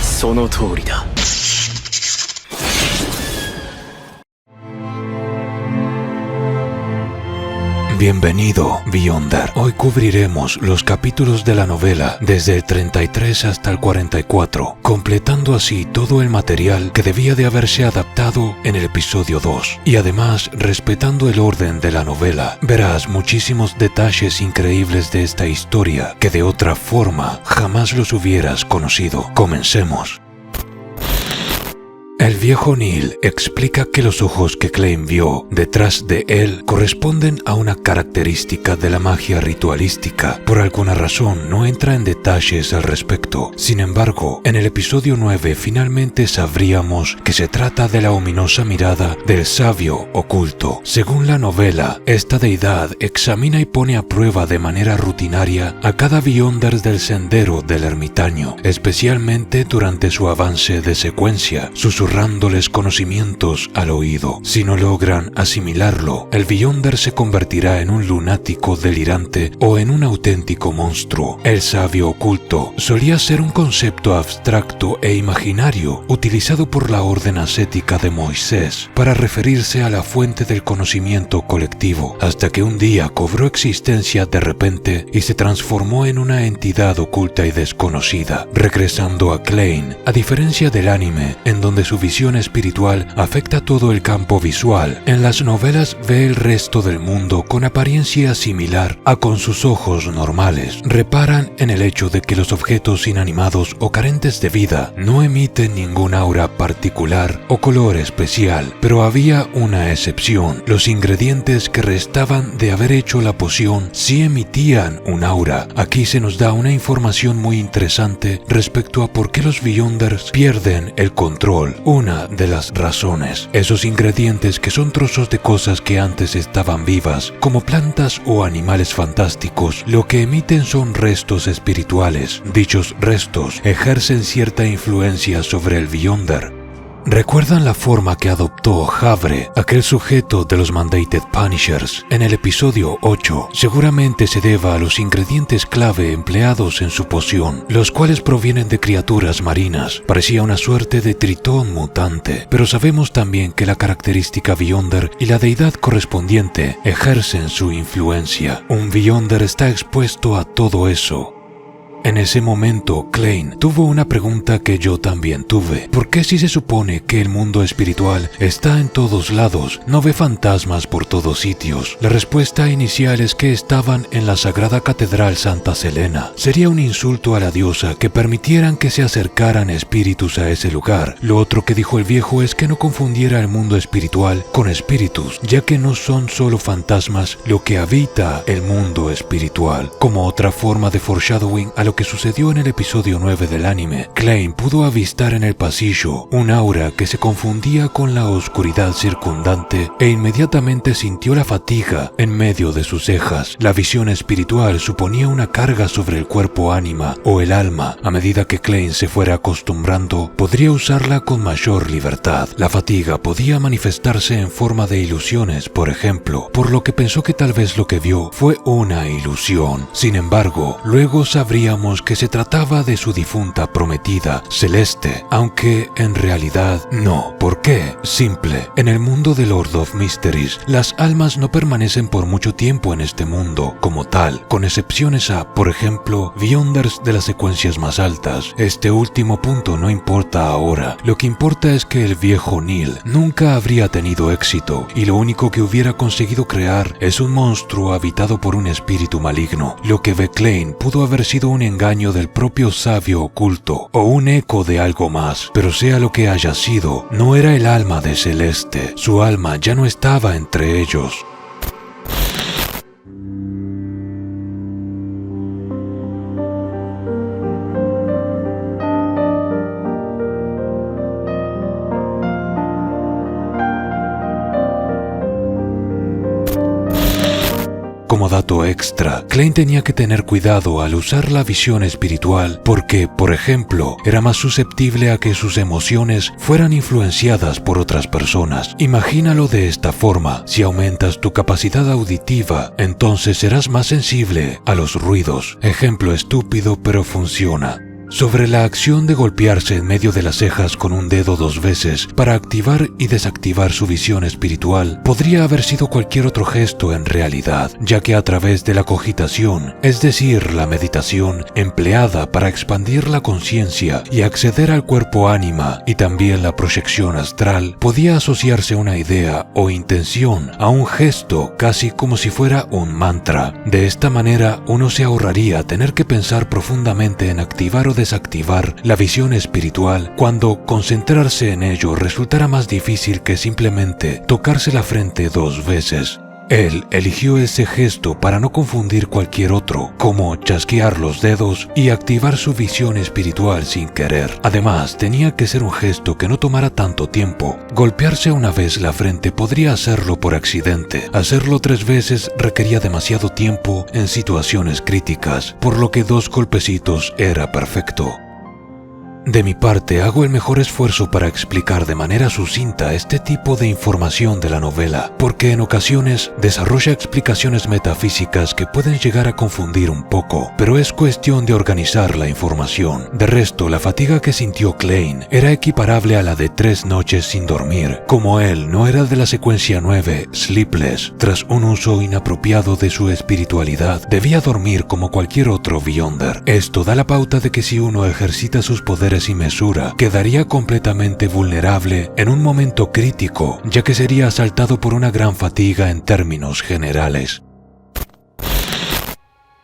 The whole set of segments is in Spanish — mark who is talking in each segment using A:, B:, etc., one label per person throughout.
A: その通りだ。
B: Bienvenido, Beyonder. Hoy cubriremos los capítulos de la novela desde el 33 hasta el 44, completando así todo el material que debía de haberse adaptado en el episodio 2. Y además, respetando el orden de la novela, verás muchísimos detalles increíbles de esta historia que de otra forma jamás los hubieras conocido. Comencemos. El viejo Neil explica que los ojos que Klein vio detrás de él corresponden a una característica de la magia ritualística. Por alguna razón no entra en detalles al respecto. Sin embargo, en el episodio 9 finalmente sabríamos que se trata de la ominosa mirada del sabio oculto. Según la novela, esta deidad examina y pone a prueba de manera rutinaria a cada Beyonder del sendero del ermitaño, especialmente durante su avance de secuencia, susurrándoles conocimientos al oído. Si no logran asimilarlo, el Beyonder se convertirá en un lunático delirante o en un auténtico monstruo. El sabio oculto solía ser un concepto abstracto e imaginario utilizado por la orden ascética de Moisés para referirse a la fuente del conocimiento colectivo, hasta que un día cobró existencia de repente y se transformó en una entidad oculta y desconocida. Regresando a Klein, a diferencia del anime, en donde su visión espiritual afecta todo el campo visual, en las novelas ve el resto del mundo con apariencia similar a con sus ojos normales. Reparan en el hecho de que los objetos inanimados o carentes de vida no emiten ningún aura particular o color especial, pero había una excepción. Los ingredientes que restaban de haber hecho la poción sí emitían un aura. Aquí se nos da una información muy interesante respecto a por qué los Beyonders pierden el control. Una de las razones, esos ingredientes que son trozos de cosas que antes estaban vivas, como plantas o animales fantásticos, lo que emiten son restos espirituales. Dichos restos ejercen cierta influencia sobre el Beyonder. ¿Recuerdan la forma que adoptó Havre, aquel sujeto de los Mandated Punishers, en el episodio 8? Seguramente se deba a los ingredientes clave empleados en su poción, los cuales provienen de criaturas marinas. Parecía una suerte de tritón mutante, pero sabemos también que la característica Beyonder y la deidad correspondiente ejercen su influencia. Un Beyonder está expuesto a todo eso. En ese momento, Klein tuvo una pregunta que yo también tuve. ¿Por qué si se supone que el mundo espiritual está en todos lados, no ve fantasmas por todos sitios? La respuesta inicial es que estaban en la sagrada catedral Santa Selena. Sería un insulto a la diosa que permitieran que se acercaran espíritus a ese lugar. Lo otro que dijo el viejo es que no confundiera el mundo espiritual con espíritus, ya que no son solo fantasmas lo que habita el mundo espiritual. Como otra forma de foreshadowing a lo que sucedió en el episodio 9 del anime, Klein pudo avistar en el pasillo un aura que se confundía con la oscuridad circundante e inmediatamente sintió la fatiga en medio de sus cejas. La visión espiritual suponía una carga sobre el cuerpo ánima o el alma. A medida que Klein se fuera acostumbrando, podría usarla con mayor libertad. La fatiga podía manifestarse en forma de ilusiones, por ejemplo, por lo que pensó que tal vez lo que vio fue una ilusión. Sin embargo, luego sabríamos que se trataba de su difunta prometida, Celeste, aunque en realidad no. ¿Por qué? Simple. En el mundo de Lord of Mysteries, las almas no permanecen por mucho tiempo en este mundo como tal, con excepciones a, por ejemplo, Beyonders de las secuencias más altas. Este último punto no importa ahora. Lo que importa es que el viejo Neil nunca habría tenido éxito y lo único que hubiera conseguido crear es un monstruo habitado por un espíritu maligno. Lo que ve Klein pudo haber sido un engaño del propio sabio oculto o un eco de algo más, pero sea lo que haya sido, no era el alma de Celeste. Su alma ya no estaba entre ellos. Como dato extra, Klein tenía que tener cuidado al usar la visión espiritual porque, por ejemplo, era más susceptible a que sus emociones fueran influenciadas por otras personas. Imagínalo de esta forma: si aumentas tu capacidad auditiva, entonces serás más sensible a los ruidos. Ejemplo estúpido, pero funciona. Sobre la acción de golpearse en medio de las cejas con un dedo 2 veces para activar y desactivar su visión espiritual, podría haber sido cualquier otro gesto en realidad, ya que a través de la cogitación, es decir, la meditación empleada para expandir la conciencia y acceder al cuerpo ánima y también la proyección astral, podía asociarse una idea o intención a un gesto casi como si fuera un mantra. De esta manera, uno se ahorraría tener que pensar profundamente en activar o desactivar la visión espiritual cuando concentrarse en ello resultara más difícil que simplemente tocarse la frente 2 veces. Él eligió ese gesto para no confundir cualquier otro, como chasquear los dedos y activar su visión espiritual sin querer. Además, tenía que ser un gesto que no tomara tanto tiempo. Golpearse una vez la frente podría hacerlo por accidente. Hacerlo 3 veces requería demasiado tiempo en situaciones críticas, por lo que 2 golpecitos era perfecto. De mi parte, hago el mejor esfuerzo para explicar de manera sucinta este tipo de información de la novela, porque en ocasiones desarrolla explicaciones metafísicas que pueden llegar a confundir un poco, pero es cuestión de organizar la información. De resto, la fatiga que sintió Klein era equiparable a la de 3 noches sin dormir. Como él no era de la secuencia 9, Sleepless, tras un uso inapropiado de su espiritualidad, debía dormir como cualquier otro Beyonder. Esto da la pauta de que si uno ejercita sus poderes y mesura, quedaría completamente vulnerable en un momento crítico, ya que sería asaltado por una gran fatiga en términos generales.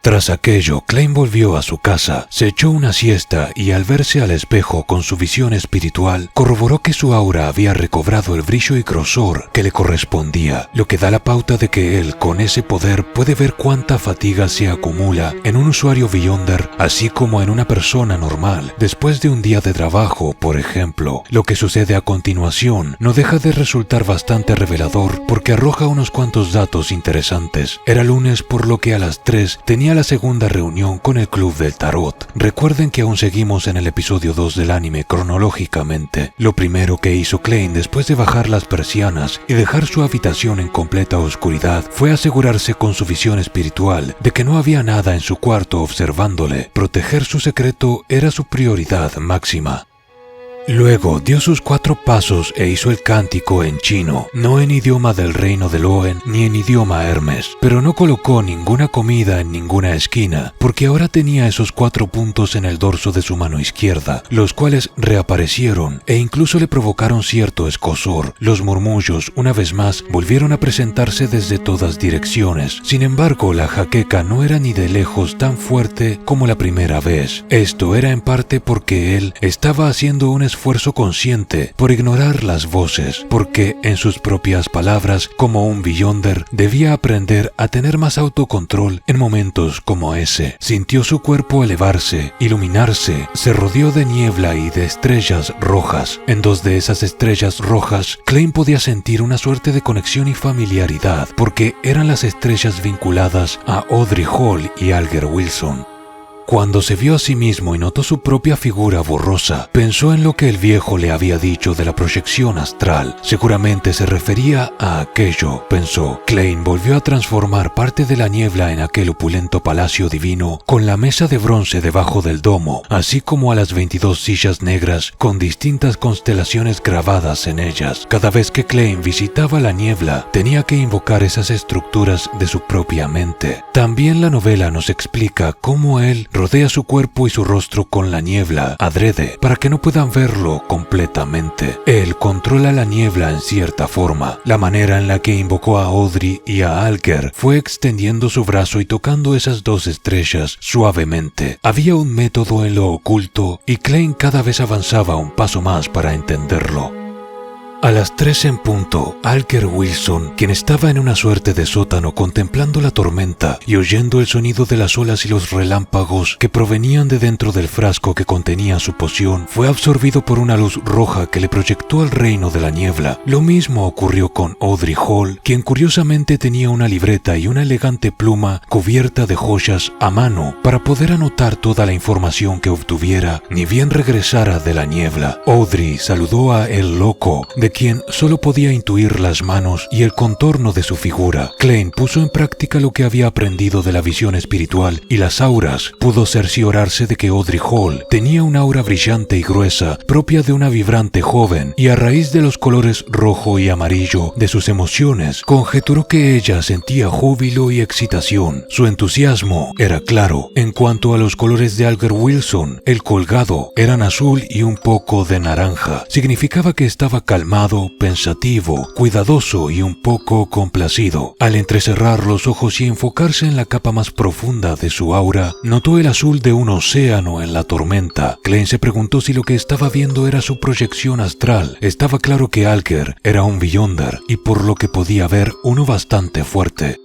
B: Tras aquello, Klein volvió a su casa, se echó una siesta y al verse al espejo con su visión espiritual, corroboró que su aura había recobrado el brillo y grosor que le correspondía, lo que da la pauta de que él, con ese poder, puede ver cuánta fatiga se acumula en un usuario Beyonder, así como en una persona normal, después de un día de trabajo, por ejemplo. Lo que sucede a continuación no deja de resultar bastante revelador porque arroja unos cuantos datos interesantes. Era lunes, por lo que a las 3 tenía la segunda reunión con el Club del Tarot. Recuerden que aún seguimos en el episodio 2 del anime cronológicamente. Lo primero que hizo Klein después de bajar las persianas y dejar su habitación en completa oscuridad fue asegurarse con su visión espiritual de que no había nada en su cuarto observándole. Proteger su secreto era su prioridad máxima. Luego dio sus 4 pasos e hizo el cántico en chino, no en idioma del reino de Loen ni en idioma Hermes, pero no colocó ninguna comida en ninguna esquina, porque ahora tenía esos 4 puntos en el dorso de su mano izquierda, los cuales reaparecieron e incluso le provocaron cierto escozor. Los murmullos, una vez más, volvieron a presentarse desde todas direcciones. Sin embargo, la jaqueca no era ni de lejos tan fuerte como la primera vez. Esto era en parte porque él estaba haciendo un esfuerzo consciente por ignorar las voces, porque, en sus propias palabras, como un Beyonder, debía aprender a tener más autocontrol en momentos como ese. Sintió su cuerpo elevarse, iluminarse, se rodeó de niebla y de estrellas rojas. En 2 de esas estrellas rojas, Klein podía sentir una suerte de conexión y familiaridad, porque eran las estrellas vinculadas a Audrey Hall y Alger Wilson. Cuando se vio a sí mismo y notó su propia figura borrosa, pensó en lo que el viejo le había dicho de la proyección astral. Seguramente se refería a aquello, pensó. Klein volvió a transformar parte de la niebla en aquel opulento palacio divino, con la mesa de bronce debajo del domo, así como a las 22 sillas negras con distintas constelaciones grabadas en ellas. Cada vez que Klein visitaba la niebla, tenía que invocar esas estructuras de su propia mente. También la novela nos explica cómo él rodea su cuerpo y su rostro con la niebla, adrede, para que no puedan verlo completamente. Él controla la niebla en cierta forma. La manera en la que invocó a Audrey y a Alger fue extendiendo su brazo y tocando esas 2 estrellas suavemente. Había un método en lo oculto y Klein cada vez avanzaba un paso más para entenderlo. A las 3 en punto, Alger Wilson, quien estaba en una suerte de sótano contemplando la tormenta y oyendo el sonido de las olas y los relámpagos que provenían de dentro del frasco que contenía su poción, fue absorbido por una luz roja que le proyectó al reino de la niebla. Lo mismo ocurrió con Audrey Hall, quien curiosamente tenía una libreta y una elegante pluma cubierta de joyas a mano para poder anotar toda la información que obtuviera, ni bien regresara de la niebla. Audrey saludó a El Loco, de quien solo podía intuir las manos y el contorno de su figura. Klein puso en práctica lo que había aprendido de la visión espiritual y las auras. Pudo cerciorarse de que Audrey Hall tenía una aura brillante y gruesa, propia de una vibrante joven, y a raíz de los colores rojo y amarillo de sus emociones, conjeturó que ella sentía júbilo y excitación. Su entusiasmo era claro. En cuanto a los colores de Alger Wilson, el colgado eran azul y un poco de naranja. Significaba que estaba calmado, pensativo, cuidadoso y un poco complacido. Al entrecerrar los ojos y enfocarse en la capa más profunda de su aura, notó el azul de un océano en la tormenta. Klein se preguntó si lo que estaba viendo era su proyección astral. Estaba claro que Alger era un Beyonder y por lo que podía ver, uno bastante fuerte.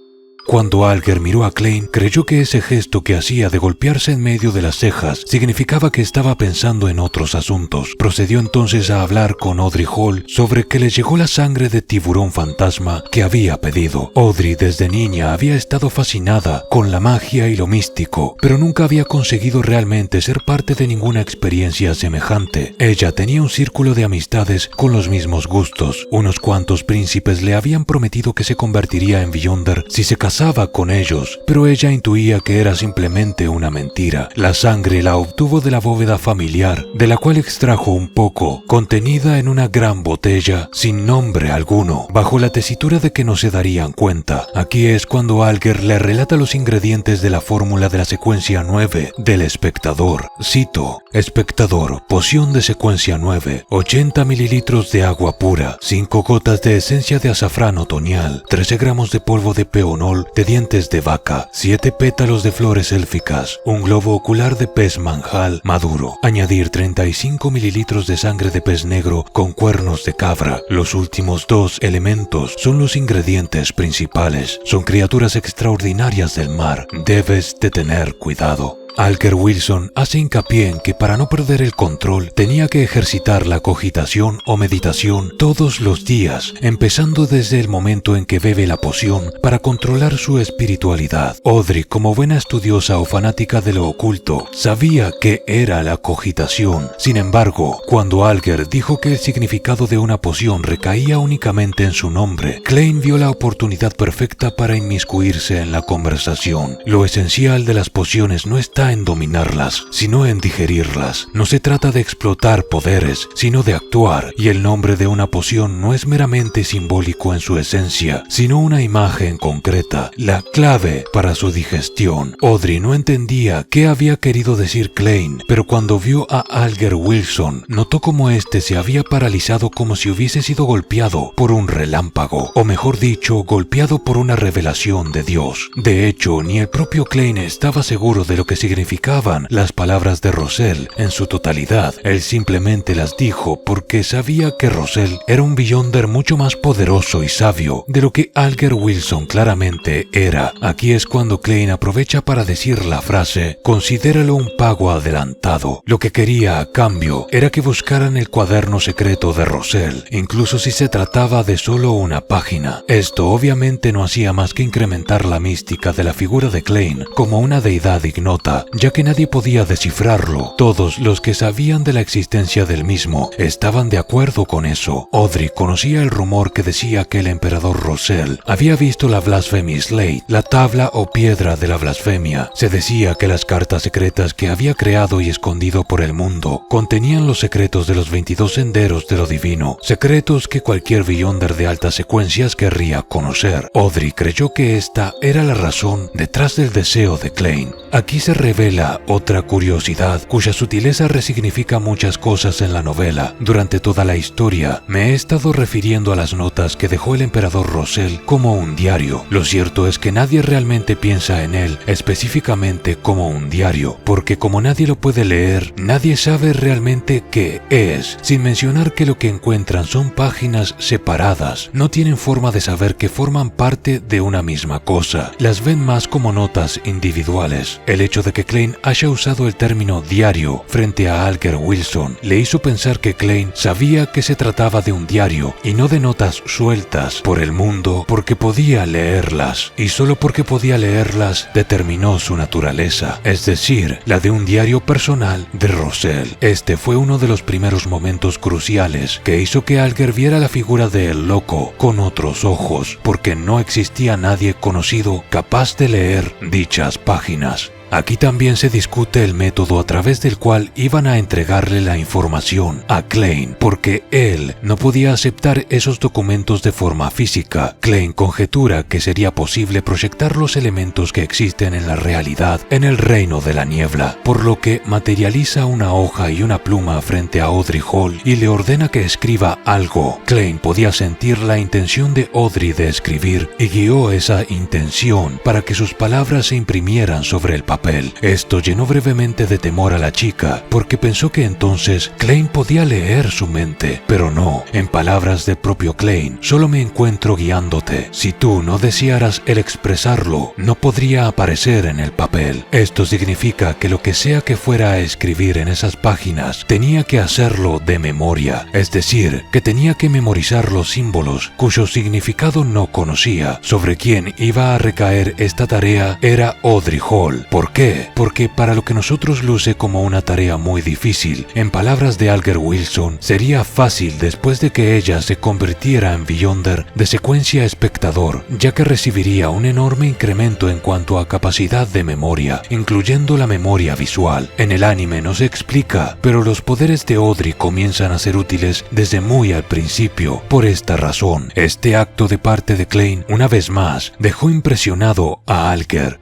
B: Cuando Alger miró a Klein, creyó que ese gesto que hacía de golpearse en medio de las cejas significaba que estaba pensando en otros asuntos. Procedió entonces a hablar con Audrey Hall sobre que le llegó la sangre de tiburón fantasma que había pedido. Audrey desde niña había estado fascinada con la magia y lo místico, pero nunca había conseguido realmente ser parte de ninguna experiencia semejante. Ella tenía un círculo de amistades con los mismos gustos. Unos cuantos príncipes le habían prometido que se convertiría en Beyonder si se casaba con ellos, pero ella intuía que era simplemente una mentira. La sangre la obtuvo de la bóveda familiar, de la cual extrajo un poco, contenida en una gran botella, sin nombre alguno, bajo la tesitura de que no se darían cuenta. Aquí es cuando Alger le relata los ingredientes de la fórmula de la secuencia 9 del espectador. Cito: espectador, poción de secuencia 9, 80 mililitros de agua pura, 5 gotas de esencia de azafrán otoñal, 13 gramos de polvo de peonol de dientes de vaca, 7 pétalos de flores élficas, un globo ocular de pez manjal maduro, añadir 35 mililitros de sangre de pez negro con cuernos de cabra. Los últimos 2 elementos son los ingredientes principales. Son criaturas extraordinarias del mar. Debes de tener cuidado. Alger Wilson hace hincapié en que para no perder el control tenía que ejercitar la cogitación o meditación todos los días, empezando desde el momento en que bebe la poción para controlar su espiritualidad. Audrey, como buena estudiosa o fanática de lo oculto, sabía qué era la cogitación. Sin embargo, cuando Alger dijo que el significado de una poción recaía únicamente en su nombre, Klein vio la oportunidad perfecta para inmiscuirse en la conversación. Lo esencial de las pociones no está en dominarlas, sino en digerirlas. No se trata de explotar poderes, sino de actuar, y el nombre de una poción no es meramente simbólico en su esencia, sino una imagen concreta, la clave para su digestión. Audrey no entendía qué había querido decir Klein, pero cuando vio a Alger Wilson, notó como éste se había paralizado como si hubiese sido golpeado por un relámpago, o mejor dicho, golpeado por una revelación de Dios. De hecho, ni el propio Klein estaba seguro de lo que significaban las palabras de Roselle en su totalidad. Él simplemente las dijo porque sabía que Roselle era un Beyonder mucho más poderoso y sabio de lo que Alger Wilson claramente era. Aquí es cuando Klein aprovecha para decir la frase: considéralo un pago adelantado. Lo que quería a cambio era que buscaran el cuaderno secreto de Roselle, incluso si se trataba de solo una página. Esto obviamente no hacía más que incrementar la mística de la figura de Klein como una deidad ignota, ya que nadie podía descifrarlo. Todos los que sabían de la existencia del mismo estaban de acuerdo con eso. Audrey conocía el rumor que decía que el emperador Roselle había visto la Blasphemy Slate, la tabla o piedra de la blasfemia. Se decía que las cartas secretas que había creado y escondido por el mundo contenían los secretos de los 22 senderos de lo divino, secretos que cualquier Beyonder de altas secuencias querría conocer. Audrey creyó que esta era la razón detrás del deseo de Klein. Aquí se revela otra curiosidad cuya sutileza resignifica muchas cosas en la novela. Durante toda la historia me he estado refiriendo a las notas que dejó el emperador Roselle como un diario. Lo cierto es que nadie realmente piensa en él específicamente como un diario, porque como nadie lo puede leer, nadie sabe realmente qué es, sin mencionar que lo que encuentran son páginas separadas. No tienen forma de saber que forman parte de una misma cosa. Las ven más como notas individuales. El hecho de que que Klein haya usado el término diario frente a Alger Wilson le hizo pensar que Klein sabía que se trataba de un diario y no de notas sueltas por el mundo porque podía leerlas, y solo porque podía leerlas determinó su naturaleza, es decir, la de un diario personal de Roselle. Este fue uno de los primeros momentos cruciales que hizo que Alger viera la figura de El Loco con otros ojos, porque no existía nadie conocido capaz de leer dichas páginas. Aquí también se discute el método a través del cual iban a entregarle la información a Klein, porque él no podía aceptar esos documentos de forma física. Klein conjetura que sería posible proyectar los elementos que existen en la realidad en el reino de la niebla, por lo que materializa una hoja y una pluma frente a Audrey Hall y le ordena que escriba algo. Klein podía sentir la intención de Audrey de escribir y guió esa intención para que sus palabras se imprimieran sobre el papel. Esto llenó brevemente de temor a la chica, porque pensó que entonces Klein podía leer su mente, pero no. En palabras del propio Klein, solo me encuentro guiándote. Si tú no desearas el expresarlo, no podría aparecer en el papel. Esto significa que lo que sea que fuera a escribir en esas páginas, tenía que hacerlo de memoria, es decir, que tenía que memorizar los símbolos cuyo significado no conocía. Sobre quien iba a recaer esta tarea era Audrey Hall. ¿Por qué? Porque para lo que nosotros luce como una tarea muy difícil, en palabras de Alger Wilson, sería fácil después de que ella se convirtiera en Beyonder de secuencia espectador, ya que recibiría un enorme incremento en cuanto a capacidad de memoria, incluyendo la memoria visual. En el anime no se explica, pero los poderes de Audrey comienzan a ser útiles desde muy al principio. Por esta razón, este acto de parte de Klein, una vez más, dejó impresionado a Alger.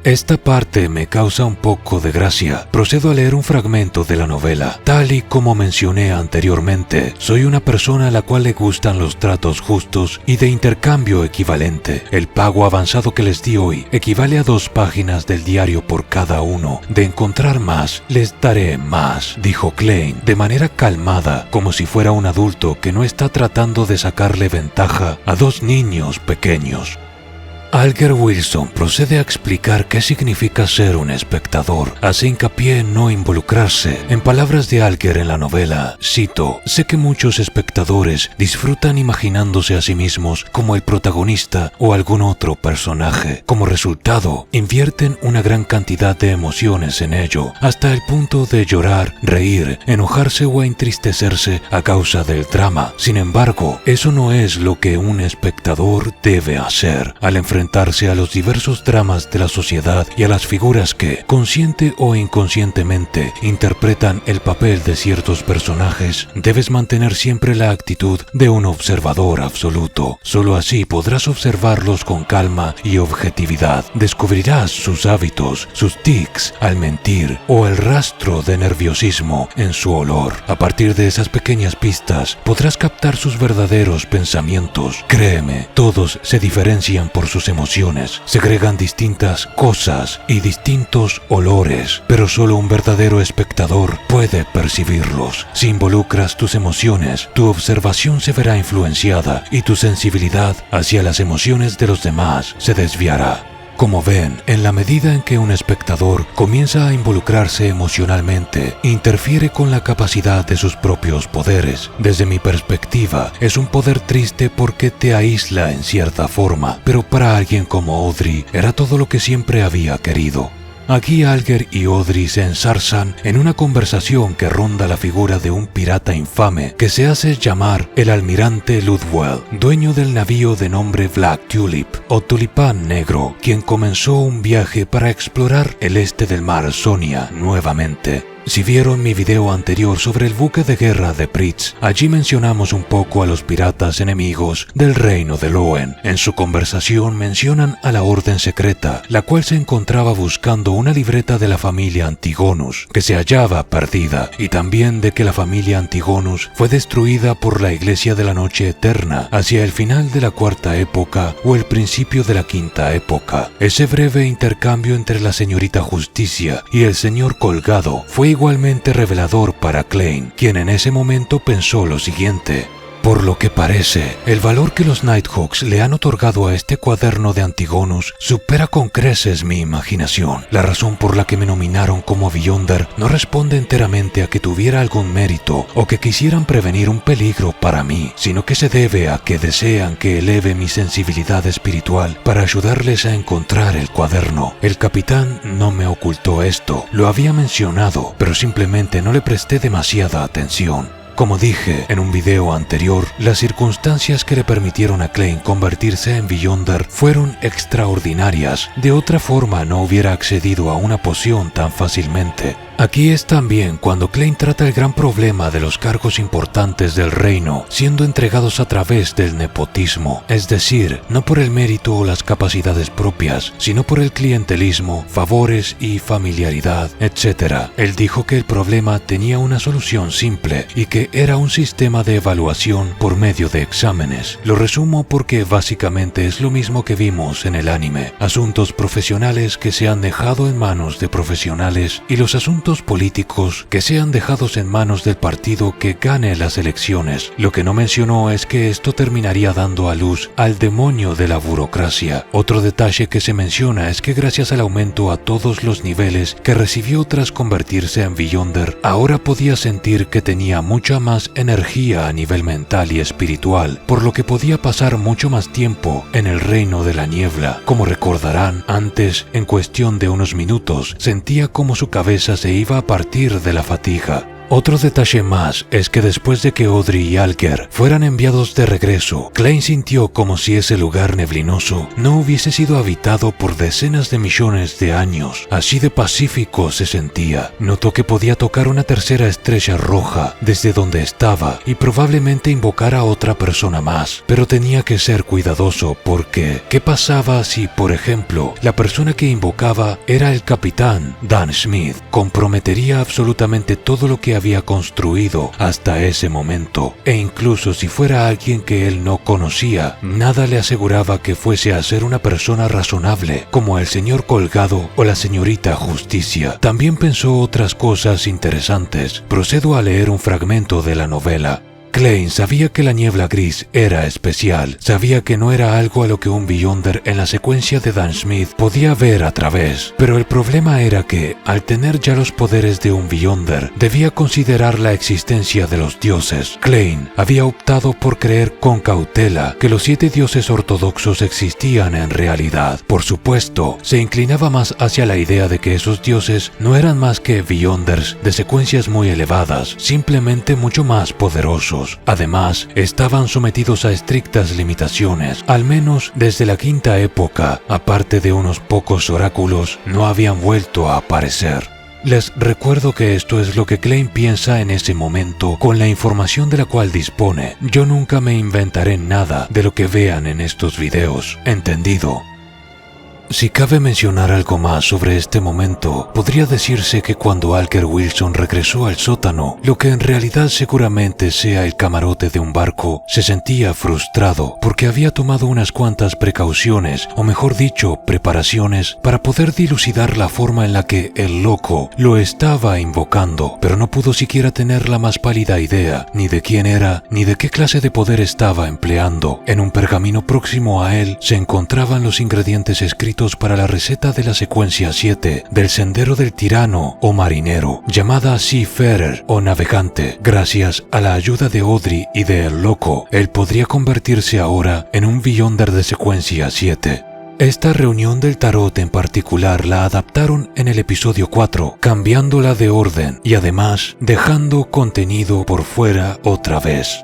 B: Esta parte me causa un poco de gracia. Procedo a leer un fragmento de la novela. Tal y como mencioné anteriormente, soy una persona a la cual le gustan los tratos justos y de intercambio equivalente. El pago avanzado que les di hoy equivale a 2 páginas del diario por cada uno. De encontrar más, les daré más, dijo Klein, de manera calmada, como si fuera un adulto que no está tratando de sacarle ventaja a 2 niños pequeños. Alger Wilson procede a explicar qué significa ser un espectador. Hace hincapié en no involucrarse. En palabras de Alger en la novela, cito, sé que muchos espectadores disfrutan imaginándose a sí mismos como el protagonista o algún otro personaje. Como resultado, invierten una gran cantidad de emociones en ello, hasta el punto de llorar, reír, enojarse o entristecerse a causa del drama. Sin embargo, eso no es lo que un espectador debe hacer. Al enfrentarse a los diversos dramas de la sociedad y a las figuras que, consciente o inconscientemente, interpretan el papel de ciertos personajes, debes mantener siempre la actitud de un observador absoluto. Solo así podrás observarlos con calma y objetividad. Descubrirás sus hábitos, sus tics al mentir o el rastro de nerviosismo en su olor. A partir de esas pequeñas pistas, podrás captar sus verdaderos pensamientos. Créeme, todos se diferencian por sus emociones, segregan distintas cosas y distintos olores, pero solo un verdadero espectador puede percibirlos. Si involucras tus emociones, tu observación se verá influenciada y tu sensibilidad hacia las emociones de los demás se desviará. Como ven, en la medida en que un espectador comienza a involucrarse emocionalmente, interfiere con la capacidad de sus propios poderes. Desde mi perspectiva, es un poder triste porque te aísla en cierta forma, pero para alguien como Audrey era todo lo que siempre había querido. Aquí Alger y Audrey se ensarzan en una conversación que ronda la figura de un pirata infame que se hace llamar el almirante Ludwell, dueño del navío de nombre Black Tulip o Tulipán Negro, quien comenzó un viaje para explorar el este del mar Sonia nuevamente. Si vieron mi video anterior sobre el buque de guerra de Pritz, allí mencionamos un poco a los piratas enemigos del reino de Loen. En su conversación mencionan a la orden secreta, la cual se encontraba buscando una libreta de la familia Antigonus, que se hallaba perdida, y también de que la familia Antigonus fue destruida por la Iglesia de la Noche Eterna hacia el final de la Cuarta Época o el principio de la Quinta Época. Ese breve intercambio entre la señorita Justicia y el señor Colgado fue igualmente revelador para Klein, quien en ese momento pensó lo siguiente: Por lo que parece, el valor que los Nighthawks le han otorgado a este cuaderno de Antigonus supera con creces mi imaginación. La razón por la que me nominaron como Beyonder no responde enteramente a que tuviera algún mérito o que quisieran prevenir un peligro para mí, sino que se debe a que desean que eleve mi sensibilidad espiritual para ayudarles a encontrar el cuaderno. El capitán no me ocultó esto, lo había mencionado, pero simplemente no le presté demasiada atención. Como dije en un video anterior, las circunstancias que le permitieron a Klein convertirse en Beyonder fueron extraordinarias. De otra forma no hubiera accedido a una poción tan fácilmente. Aquí es también cuando Klein trata el gran problema de los cargos importantes del reino siendo entregados a través del nepotismo, es decir, no por el mérito o las capacidades propias, sino por el clientelismo, favores y familiaridad, etc. Él dijo que el problema tenía una solución simple y que era un sistema de evaluación por medio de exámenes. Lo resumo porque básicamente es lo mismo que vimos en el anime, asuntos profesionales que se han dejado en manos de profesionales y los asuntos políticos que sean dejados en manos del partido que gane las elecciones. Lo que no mencionó es que esto terminaría dando a luz al demonio de la burocracia. Otro detalle que se menciona es que gracias al aumento a todos los niveles que recibió tras convertirse en Beyonder, ahora podía sentir que tenía mucha más energía a nivel mental y espiritual, por lo que podía pasar mucho más tiempo en el reino de la niebla. Como recordarán, antes, en cuestión de unos minutos, sentía como su cabeza se iba a partir de la fatiga. Otro detalle más es que después de que Audrey y Alker fueran enviados de regreso, Klein sintió como si ese lugar neblinoso no hubiese sido habitado por decenas de millones de años. Así de pacífico se sentía. Notó que podía tocar una tercera estrella roja desde donde estaba y probablemente invocar a otra persona más, pero tenía que ser cuidadoso porque ¿qué pasaba si, por ejemplo, la persona que invocaba era el capitán Dan Smith? Comprometería absolutamente todo lo que había construido hasta ese momento, e incluso si fuera alguien que él no conocía, nada le aseguraba que fuese a ser una persona razonable, como el señor Colgado o la señorita Justicia. También pensó otras cosas interesantes. Procedo a leer un fragmento de la novela. Klein sabía que la niebla gris era especial, sabía que no era algo a lo que un Beyonder en la secuencia de Dan Smith podía ver a través, pero el problema era que, al tener ya los poderes de un Beyonder, debía considerar la existencia de los dioses. Klein había optado por creer con cautela que los 7 dioses ortodoxos existían en realidad. Por supuesto, se inclinaba más hacia la idea de que esos dioses no eran más que Beyonders de secuencias muy elevadas, simplemente mucho más poderosos. Además, estaban sometidos a estrictas limitaciones, al menos desde la quinta época, aparte de unos pocos oráculos, no habían vuelto a aparecer. Les recuerdo que esto es lo que Klein piensa en ese momento con la información de la cual dispone. Yo nunca me inventaré nada de lo que vean en estos videos, ¿entendido? Si cabe mencionar algo más sobre este momento, podría decirse que cuando Alker Wilson regresó al sótano, lo que en realidad seguramente sea el camarote de un barco, se sentía frustrado porque había tomado unas cuantas precauciones, o mejor dicho, preparaciones, para poder dilucidar la forma en la que el loco lo estaba invocando, pero no pudo siquiera tener la más pálida idea, ni de quién era, ni de qué clase de poder estaba empleando. En un pergamino próximo a él se encontraban los ingredientes escritos para la receta de la secuencia 7 del Sendero del Tirano o Marinero, llamada Seafarer o Navegante. Gracias a la ayuda de Audrey y de El Loco, él podría convertirse ahora en un Beyonder de secuencia 7. Esta reunión del tarot en particular la adaptaron en el episodio 4, cambiándola de orden y además dejando contenido por fuera otra vez.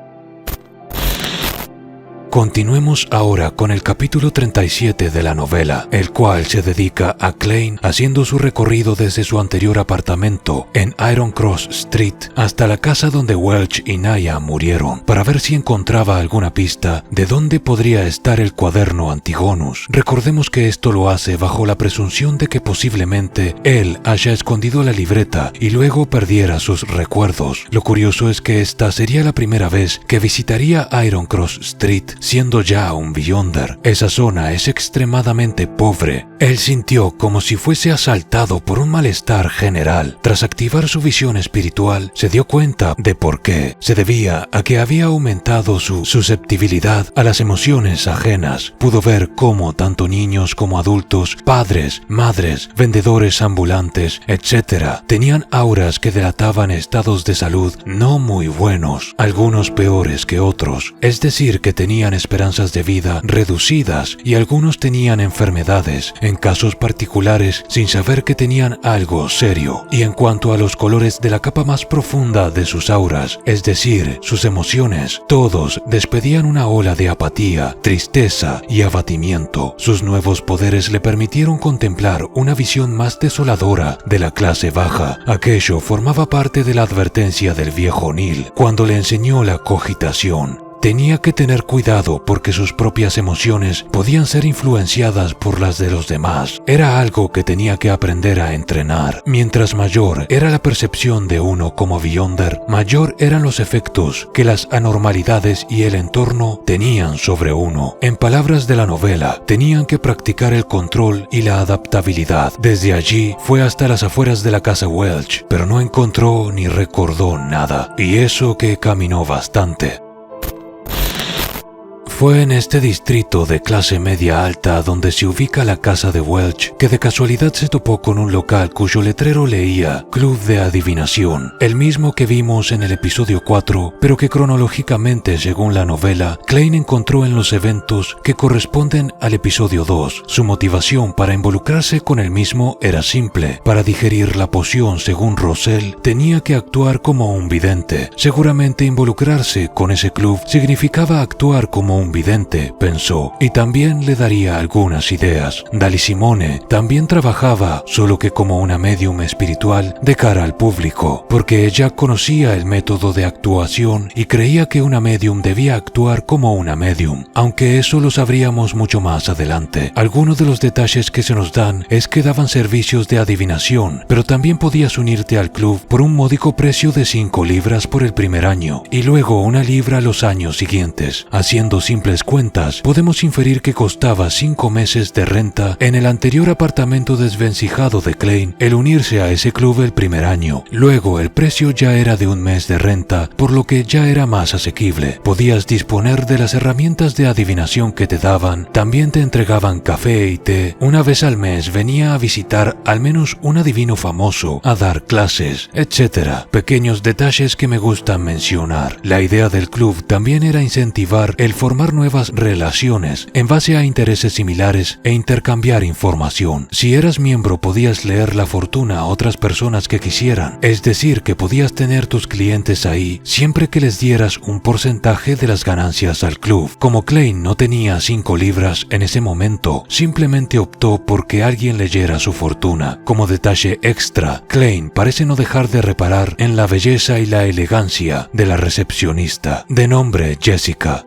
B: Continuemos ahora con el capítulo 37 de la novela, el cual se dedica a Klein haciendo su recorrido desde su anterior apartamento en Iron Cross Street hasta la casa donde Welch y Naya murieron, para ver si encontraba alguna pista de dónde podría estar el cuaderno Antigonus. Recordemos que esto lo hace bajo la presunción de que posiblemente él haya escondido la libreta y luego perdiera sus recuerdos. Lo curioso es que esta sería la primera vez que visitaría Iron Cross Street siendo ya un Beyonder. Esa zona es extremadamente pobre. Él sintió como si fuese asaltado por un malestar general. Tras activar su visión espiritual, se dio cuenta de por qué. Se debía a que había aumentado su susceptibilidad a las emociones ajenas. Pudo ver cómo tanto niños como adultos, padres, madres, vendedores ambulantes, etc., tenían auras que delataban estados de salud no muy buenos, algunos peores que otros, es decir, que tenían esperanzas de vida reducidas y algunos tenían enfermedades, en casos particulares sin saber que tenían algo serio. Y en cuanto a los colores de la capa más profunda de sus auras, es decir, sus emociones, todos despedían una ola de apatía, tristeza y abatimiento. Sus nuevos poderes le permitieron contemplar una visión más desoladora de la clase baja. Aquello formaba parte de la advertencia del viejo Neil cuando le enseñó la cogitación. Tenía que tener cuidado porque sus propias emociones podían ser influenciadas por las de los demás. Era algo que tenía que aprender a entrenar. Mientras mayor era la percepción de uno como Beyonder, mayor eran los efectos que las anormalidades y el entorno tenían sobre uno. En palabras de la novela, tenían que practicar el control y la adaptabilidad. Desde allí fue hasta las afueras de la casa Welch, pero no encontró ni recordó nada. Y eso que caminó bastante. Fue en este distrito de clase media alta donde se ubica la casa de Welch que de casualidad se topó con un local cuyo letrero leía Club de Adivinación, el mismo que vimos en el episodio 4, pero que cronológicamente, según la novela, Klein encontró en los eventos que corresponden al episodio 2. Su motivación para involucrarse con el mismo era simple. Para digerir la poción, según Rosell, tenía que actuar como un vidente. Seguramente involucrarse con ese club significaba actuar como un vidente, pensó, y también le daría algunas ideas. Dali Simone también trabajaba, solo que como una medium espiritual de cara al público, porque ella conocía el método de actuación y creía que una medium debía actuar como una medium, aunque eso lo sabríamos mucho más adelante. Algunos de los detalles que se nos dan es que daban servicios de adivinación, pero también podías unirte al club por un módico precio de 5 libras por el primer año, y luego 1 libra los años siguientes. Haciendo simples cuentas, podemos inferir que costaba 5 meses de renta en el anterior apartamento desvencijado de Klein el unirse a ese club el primer año. Luego el precio ya era de 1 mes de renta, por lo que ya era más asequible. Podías disponer de las herramientas de adivinación que te daban, también te entregaban café y té. Una vez al mes venía a visitar al menos un adivino famoso, a dar clases, etc. Pequeños detalles que me gustan mencionar. La idea del club también era incentivar el formar nuevas relaciones en base a intereses similares e intercambiar información. Si eras miembro podías leer la fortuna a otras personas que quisieran, es decir, que podías tener tus clientes ahí siempre que les dieras un porcentaje de las ganancias al club. Como Klein no tenía 5 libras en ese momento, simplemente optó por que alguien leyera su fortuna. Como detalle extra, Klein parece no dejar de reparar en la belleza y la elegancia de la recepcionista, de nombre Jessica.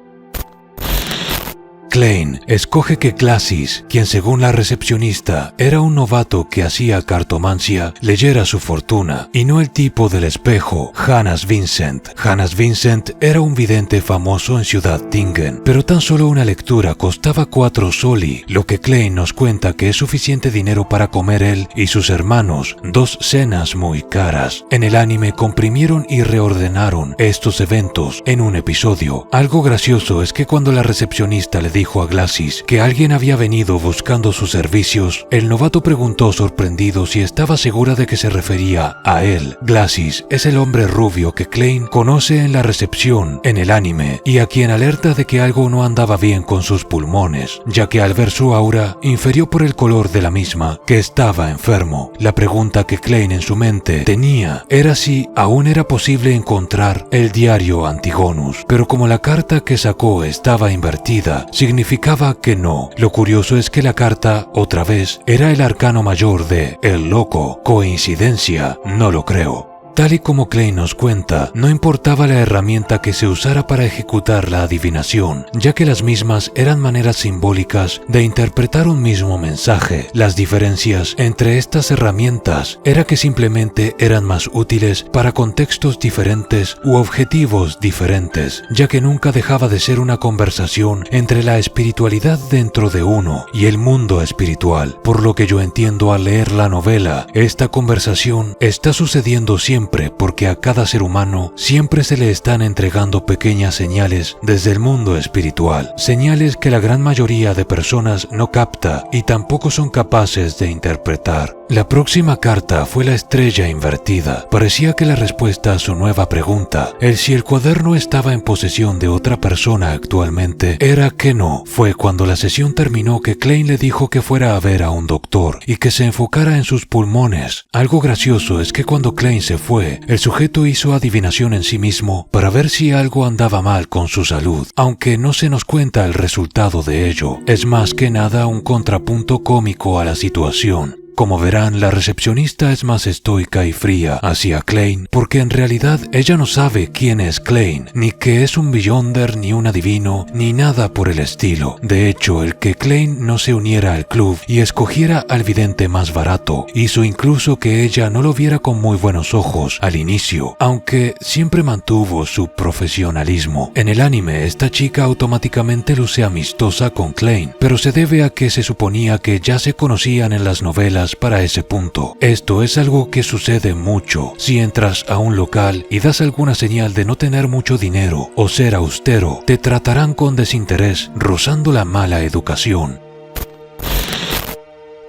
B: Klein escoge que Glacis, quien según la recepcionista era un novato que hacía cartomancia, leyera su fortuna, y no el tipo del espejo, Hannes Vincent. Hannes Vincent era un vidente famoso en Ciudad Tingen, pero tan solo una lectura costaba 4 soli, lo que Klein nos cuenta que es suficiente dinero para comer él y sus hermanos 2 cenas muy caras. En el anime comprimieron y reordenaron estos eventos en un episodio. Algo gracioso es que cuando la recepcionista le dijo a Glacis que alguien había venido buscando sus servicios, el novato preguntó sorprendido si estaba segura de que se refería a él. Glacis es el hombre rubio que Klein conoce en la recepción en el anime y a quien alerta de que algo no andaba bien con sus pulmones, ya que al ver su aura infirió por el color de la misma que estaba enfermo. La pregunta que Klein en su mente tenía era si aún era posible encontrar el diario Antigonus, pero como la carta que sacó estaba invertida, significaba que no. Lo curioso es que la carta, otra vez, era el arcano mayor de El Loco. ¿Coincidencia? No lo creo. Tal y como Klein nos cuenta, no importaba la herramienta que se usara para ejecutar la adivinación, ya que las mismas eran maneras simbólicas de interpretar un mismo mensaje. Las diferencias entre estas herramientas era que simplemente eran más útiles para contextos diferentes u objetivos diferentes, ya que nunca dejaba de ser una conversación entre la espiritualidad dentro de uno y el mundo espiritual. Por lo que yo entiendo al leer la novela, esta conversación está sucediendo siempre porque a cada ser humano siempre se le están entregando pequeñas señales desde el mundo espiritual, señales que la gran mayoría de personas no capta y tampoco son capaces de interpretar. La próxima carta fue la estrella invertida. Parecía que la respuesta a su nueva pregunta, el si el cuaderno estaba en posesión de otra persona actualmente, era que no. Fue cuando la sesión terminó que Klein le dijo que fuera a ver a un doctor y que se enfocara en sus pulmones. Algo gracioso es que cuando Klein se fue, el sujeto hizo adivinación en sí mismo para ver si algo andaba mal con su salud, aunque no se nos cuenta el resultado de ello. Es más que nada un contrapunto cómico a la situación. Como verán, la recepcionista es más estoica y fría hacia Klein, porque en realidad ella no sabe quién es Klein, ni que es un Beyonder, ni un adivino, ni nada por el estilo. De hecho, el que Klein no se uniera al club y escogiera al vidente más barato hizo incluso que ella no lo viera con muy buenos ojos al inicio, aunque siempre mantuvo su profesionalismo. En el anime, esta chica automáticamente luce amistosa con Klein, pero se debe a que se suponía que ya se conocían en las novelas para ese punto. Esto es algo que sucede mucho. Si entras a un local y das alguna señal de no tener mucho dinero o ser austero, te tratarán con desinterés, rozando la mala educación.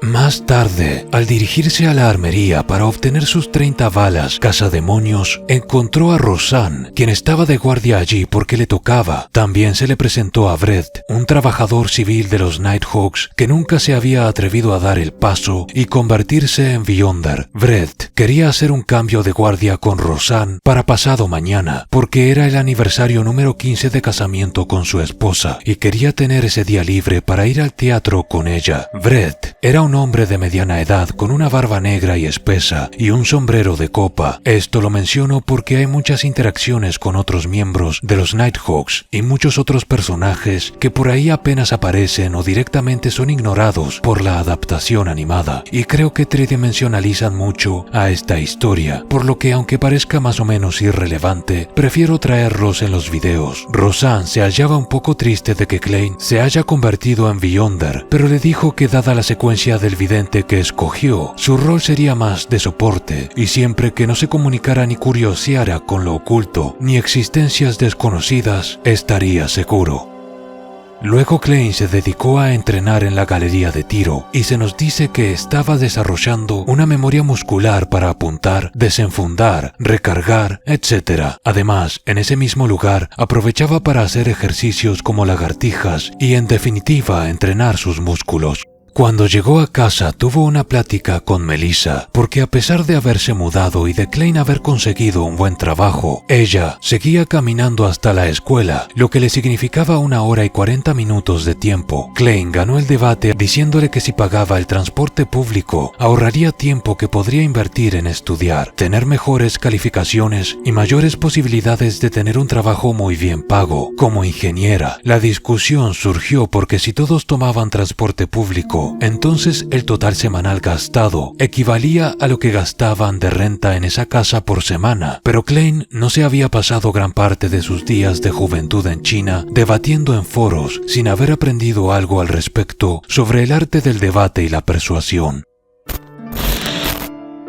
B: Más tarde, al dirigirse a la armería para obtener sus 30 balas cazademonios, encontró a Rosanne, quien estaba de guardia allí porque le tocaba. También se le presentó a Brett, un trabajador civil de los Nighthawks que nunca se había atrevido a dar el paso y convertirse en Beyonder. Brett quería hacer un cambio de guardia con Rosanne para pasado mañana, porque era el aniversario número 15 de casamiento con su esposa y quería tener ese día libre para ir al teatro con ella. Brett era un hombre de mediana edad con una barba negra y espesa y un sombrero de copa. Esto lo menciono porque hay muchas interacciones con otros miembros de los Nighthawks y muchos otros personajes que por ahí apenas aparecen o directamente son ignorados por la adaptación animada, y creo que tridimensionalizan mucho a esta historia, por lo que aunque parezca más o menos irrelevante, prefiero traerlos en los videos. Rosanne se hallaba un poco triste de que Klein se haya convertido en Beyonder, pero le dijo que dada la secuencia del vidente que escogió, su rol sería más de soporte, y siempre que no se comunicara ni curioseara con lo oculto, ni existencias desconocidas, estaría seguro. Luego Klein se dedicó a entrenar en la galería de tiro y se nos dice que estaba desarrollando una memoria muscular para apuntar, desenfundar, recargar, etc. Además, en ese mismo lugar aprovechaba para hacer ejercicios como lagartijas y en definitiva entrenar sus músculos. Cuando llegó a casa tuvo una plática con Melissa, porque a pesar de haberse mudado y de Klein haber conseguido un buen trabajo, ella seguía caminando hasta la escuela, lo que le significaba 1 hora y 40 minutos de tiempo. Klein ganó el debate diciéndole que si pagaba el transporte público, ahorraría tiempo que podría invertir en estudiar, tener mejores calificaciones y mayores posibilidades de tener un trabajo muy bien pago, como ingeniera. La discusión surgió porque si todos tomaban transporte público, entonces el total semanal gastado equivalía a lo que gastaban de renta en esa casa por semana. Pero Klein no se había pasado gran parte de sus días de juventud en China debatiendo en foros sin haber aprendido algo al respecto sobre el arte del debate y la persuasión.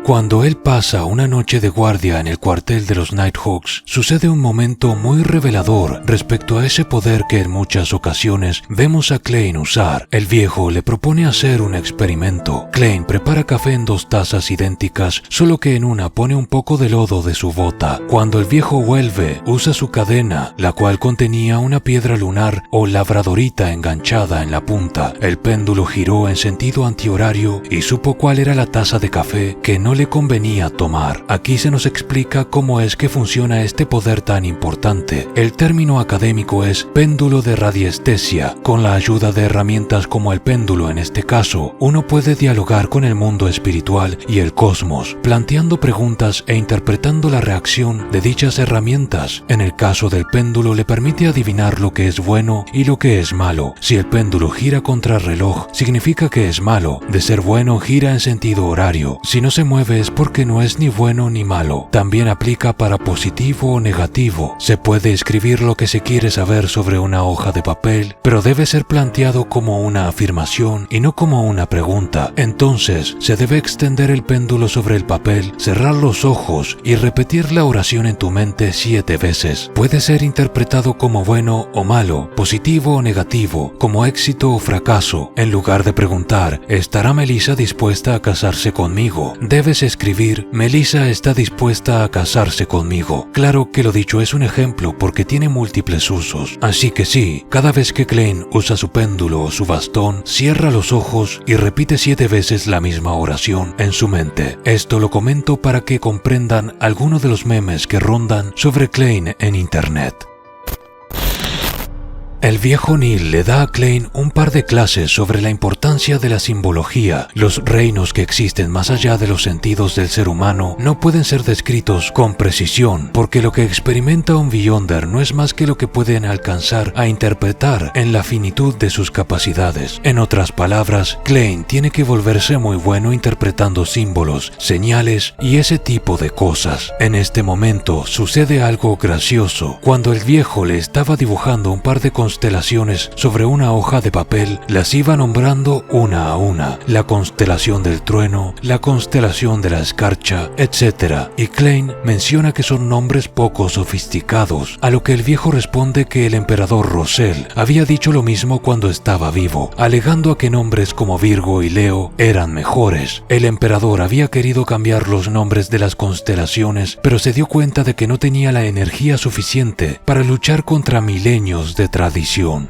B: Cuando él pasa una noche de guardia en el cuartel de los Nighthawks, sucede un momento muy revelador respecto a ese poder que en muchas ocasiones vemos a Klein usar. El viejo le propone hacer un experimento. Klein prepara café en 2 tazas idénticas, solo que en una pone un poco de lodo de su bota. Cuando el viejo vuelve, usa su cadena, la cual contenía una piedra lunar o labradorita enganchada en la punta. El péndulo giró en sentido antihorario y supo cuál era la taza de café que no no le convenía tomar. Aquí se nos explica cómo es que funciona este poder tan importante. El término académico es péndulo de radiestesia. Con la ayuda de herramientas como el péndulo en este caso, uno puede dialogar con el mundo espiritual y el cosmos, planteando preguntas e interpretando la reacción de dichas herramientas. En el caso del péndulo le permite adivinar lo que es bueno y lo que es malo. Si el péndulo gira contra el reloj, significa que es malo. De ser bueno, gira en sentido horario. Si no se mueve es porque no es ni bueno ni malo. También aplica para positivo o negativo. Se puede escribir lo que se quiere saber sobre una hoja de papel, pero debe ser planteado como una afirmación y no como una pregunta. Entonces, se debe extender el péndulo sobre el papel, cerrar los ojos y repetir la oración en tu mente 7 veces. Puede ser interpretado como bueno o malo, positivo o negativo, como éxito o fracaso. En lugar de preguntar, ¿estará Melissa dispuesta a casarse conmigo?, debes escribir, Melissa está dispuesta a casarse conmigo. Claro que lo dicho es un ejemplo porque tiene múltiples usos. Así que sí, cada vez que Klein usa su péndulo o su bastón, cierra los ojos y repite 7 veces la misma oración en su mente. Esto lo comento para que comprendan algunos de los memes que rondan sobre Klein en internet. El viejo Neil le da a Klein un par de clases sobre la importancia de la simbología. Los reinos que existen más allá de los sentidos del ser humano no pueden ser descritos con precisión, porque lo que experimenta un Beyonder no es más que lo que pueden alcanzar a interpretar en la finitud de sus capacidades. En otras palabras, Klein tiene que volverse muy bueno interpretando símbolos, señales y ese tipo de cosas. En este momento sucede algo gracioso. Cuando el viejo le estaba dibujando un par de constelaciones sobre una hoja de papel, las iba nombrando una a una: la constelación del trueno, la constelación de la escarcha, etc. Y Klein menciona que son nombres poco sofisticados, a lo que el viejo responde que el emperador Rosell había dicho lo mismo cuando estaba vivo, alegando a que nombres como Virgo y Leo eran mejores. El emperador había querido cambiar los nombres de las constelaciones, pero se dio cuenta de que no tenía la energía suficiente para luchar contra milenios de tradición,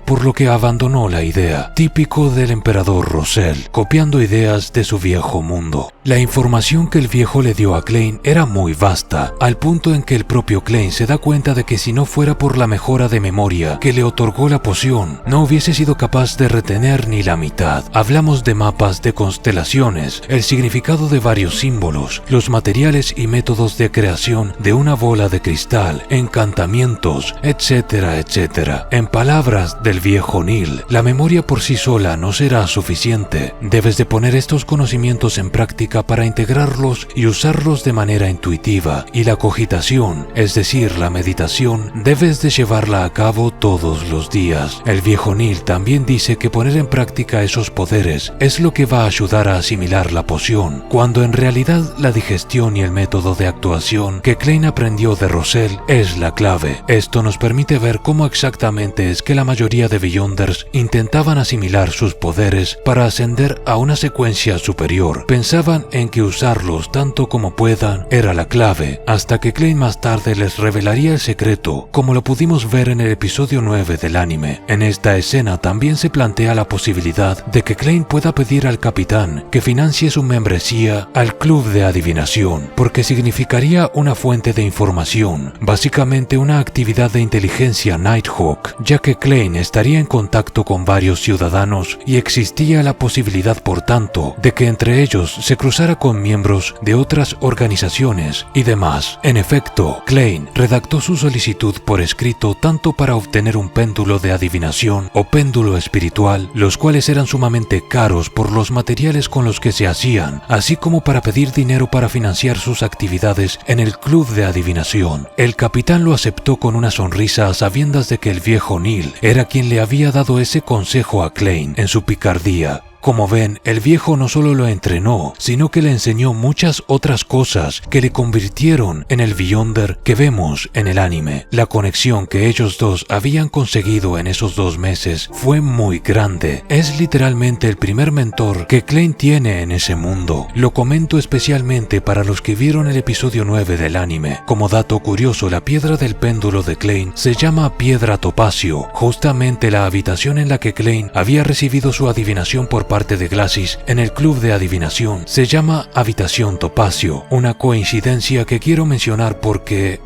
B: por lo que abandonó la idea, típico del emperador Rosell, copiando ideas de su viejo mundo. La información que el viejo le dio a Klein era muy vasta, al punto en que el propio Klein se da cuenta de que si no fuera por la mejora de memoria que le otorgó la poción, no hubiese sido capaz de retener ni la mitad. Hablamos de mapas de constelaciones, el significado de varios símbolos, los materiales y métodos de creación de una bola de cristal, encantamientos, etcétera, etcétera. En palabras del viejo Neil, la memoria por sí sola no será suficiente. Debes de poner estos conocimientos en práctica para integrarlos y usarlos de manera intuitiva, y la cogitación, es decir, la meditación, debes de llevarla a cabo todos los días. El viejo Neil también dice que poner en práctica esos poderes es lo que va a ayudar a asimilar la poción, cuando en realidad la digestión y el método de actuación que Klein aprendió de Rosell es la clave. Esto nos permite ver cómo exactamente es que la mayoría de Beyonders intentaban asimilar sus poderes para ascender a una secuencia superior. Pensaban en que usarlos tanto como puedan era la clave, hasta que Klein más tarde les revelaría el secreto, como lo pudimos ver en el episodio 9 del anime. En esta escena también se plantea la posibilidad de que Klein pueda pedir al capitán que financie su membresía al club de adivinación, porque significaría una fuente de información, básicamente una actividad de inteligencia Nighthawk, ya que Klein estaría en contacto con varios ciudadanos y existía la posibilidad, por tanto, de que entre ellos se cruzara con miembros de otras organizaciones y demás. En efecto, Klein redactó su solicitud por escrito tanto para obtener un péndulo de adivinación o péndulo espiritual, los cuales eran sumamente caros por los materiales con los que se hacían, así como para pedir dinero para financiar sus actividades en el club de adivinación. El capitán lo aceptó con una sonrisa a sabiendas de que el viejo Neil era quien le había dado ese consejo a Klein en su picardía. Como ven, el viejo no solo lo entrenó, sino que le enseñó muchas otras cosas que le convirtieron en el Beyonder que vemos en el anime. La conexión que ellos dos habían conseguido en esos 2 meses fue muy grande. Es literalmente el primer mentor que Klein tiene en ese mundo. Lo comento especialmente para los que vieron el episodio 9 del anime. Como dato curioso, la piedra del péndulo de Klein se llama Piedra Topacio, justamente la habitación en la que Klein había recibido su adivinación por parte de Glassis en el club de adivinación se llama Habitación Topacio, una coincidencia que quiero mencionar porque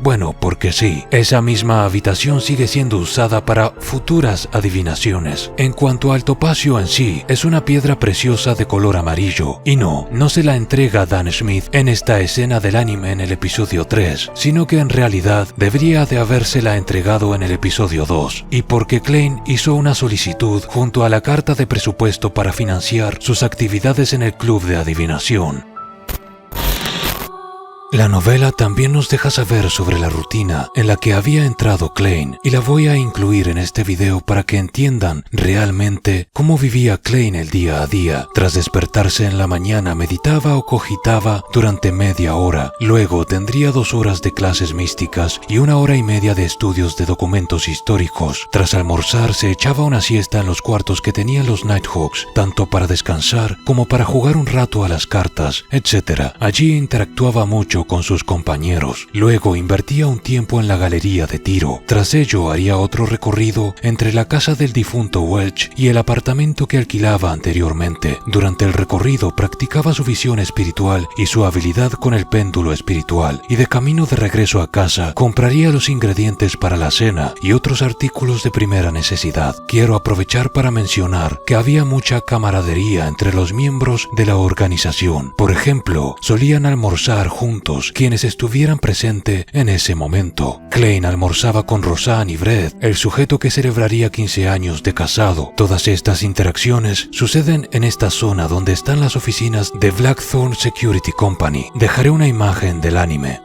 B: sí, esa misma habitación sigue siendo usada para futuras adivinaciones. En cuanto al topacio en sí, es una piedra preciosa de color amarillo, y no se la entrega Dan Smith en esta escena del anime en el episodio 3, sino que en realidad debería de habérsela entregado en el episodio 2, y porque Klein hizo una solicitud junto a la carta de presupuesto para financiar sus actividades en el club de adivinación. La novela también nos deja saber sobre la rutina en la que había entrado Klein, y la voy a incluir en este video para que entiendan realmente cómo vivía Klein el día a día. Tras despertarse en la mañana meditaba o cogitaba durante media hora, luego tendría 2 horas de clases místicas y 1 hora y media de estudios de documentos históricos. Tras almorzar se echaba una siesta en los cuartos que tenían los Nighthawks, tanto para descansar como para jugar un rato a las cartas, etc. Allí interactuaba mucho con sus compañeros. Luego invertía un tiempo en la galería de tiro. Tras ello haría otro recorrido entre la casa del difunto Welch y el apartamento que alquilaba anteriormente. Durante el recorrido practicaba su visión espiritual y su habilidad con el péndulo espiritual, y de camino de regreso a casa compraría los ingredientes para la cena y otros artículos de primera necesidad. Quiero aprovechar para mencionar que había mucha camaradería entre los miembros de la organización. Por ejemplo, solían almorzar juntos quienes estuvieran presentes en ese momento. Klein almorzaba con Roseanne y Brett, el sujeto que celebraría 15 años de casado. Todas estas interacciones suceden en esta zona donde están las oficinas de Blackthorn Security Company. Dejaré una imagen del anime.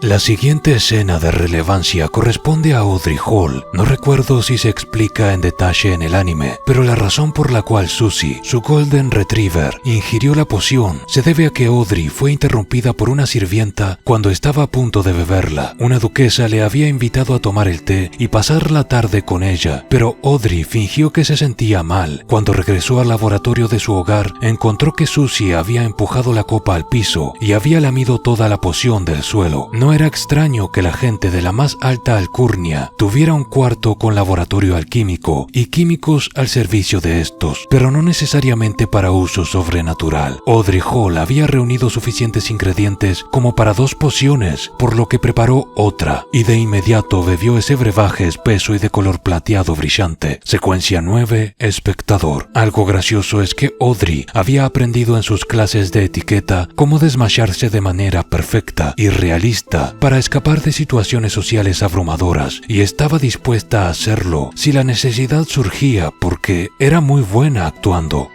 B: La siguiente escena de relevancia corresponde a Audrey Hall. No recuerdo si se explica en detalle en el anime, pero la razón por la cual Susie, su Golden Retriever, ingirió la poción se debe a que Audrey fue interrumpida por una sirvienta cuando estaba a punto de beberla. Una duquesa le había invitado a tomar el té y pasar la tarde con ella, pero Audrey fingió que se sentía mal. Cuando regresó al laboratorio de su hogar, encontró que Susie había empujado la copa al piso y había lamido toda la poción del suelo. No era extraño que la gente de la más alta alcurnia tuviera un cuarto con laboratorio alquímico y químicos al servicio de estos, pero no necesariamente para uso sobrenatural. Audrey Hall había reunido suficientes ingredientes como para 2 pociones, por lo que preparó otra, y de inmediato bebió ese brebaje espeso y de color plateado brillante. Secuencia 9, espectador. Algo gracioso es que Audrey había aprendido en sus clases de etiqueta cómo desmayarse de manera perfecta y realista para escapar de situaciones sociales abrumadoras, y estaba dispuesta a hacerlo si la necesidad surgía porque era muy buena actuando.